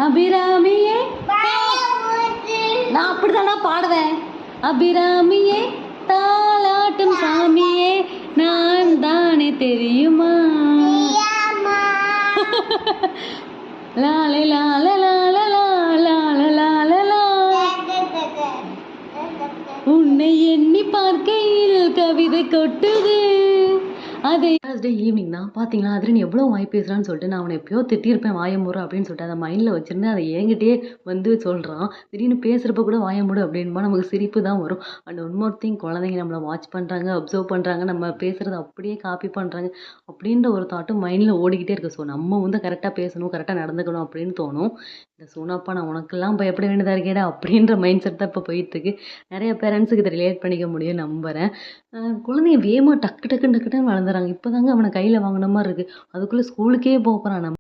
அபிராமியே நான் அப்படித்தானா பாடுவேன். அபிராமியே தாலாட்டும் சாமியே நான் தானே தெரியுமா. லாலே லால லால லால லால உன்னை எண்ணி பார்க்கையில் கவிதை கொட்டுது. அதே டே ஈவினிங் தான் பார்த்தீங்களா, அதில் எவ்வளோ வாய் பேசுகிறான்னு சொல்லிட்டு நான் அவனை எப்பயோ திட்டியிருப்பேன் வாயமுறை அப்படின்னு சொல்லிட்டு அதை மைண்டில் வச்சுருந்து அதை என்கிட்டயே வந்து சொல்கிறான். திடீர்னு பேசுகிறப்ப கூட வாயமுடு அப்படின்பா நமக்கு சிரிப்பு தான் வரும். அண்ட் ஒன் திங், குழந்தைங்க நம்மளை வாட்ச் பண்ணுறாங்க, அப்சர்வ் பண்ணுறாங்க, நம்ம பேசுகிறத அப்படியே காப்பி பண்ணுறாங்க அப்படின்ற ஒரு தாட்டும் மைண்டில் ஓடிக்கிட்டே இருக்குது. ஸோ நம்ம வந்து கரெக்டாக பேசணும், கரெக்டாக நடந்துக்கணும் அப்படின்னு தோணும். இந்த சோனாப்பா நான் உனக்கெல்லாம் பயப்பட வேண்டியதாக இருக்கேடா அப்படின்ற மைண்ட் செட் தான் இப்போ போயிட்டுருக்கு. நிறைய பேரண்ட்ஸுக்கு இதை ரிலேட் பண்ணிக்க முடியும் நம்புகிறேன். குழந்தைங்க வேகமாக டக்கு டக்குன்னு டக்குன்னு வளர்ந்துறாங்க. இப்போ தாங்க அவனை கையில் வாங்கின மாதிரி இருக்குது, அதுக்குள்ளே ஸ்கூலுக்கே போகிறான்.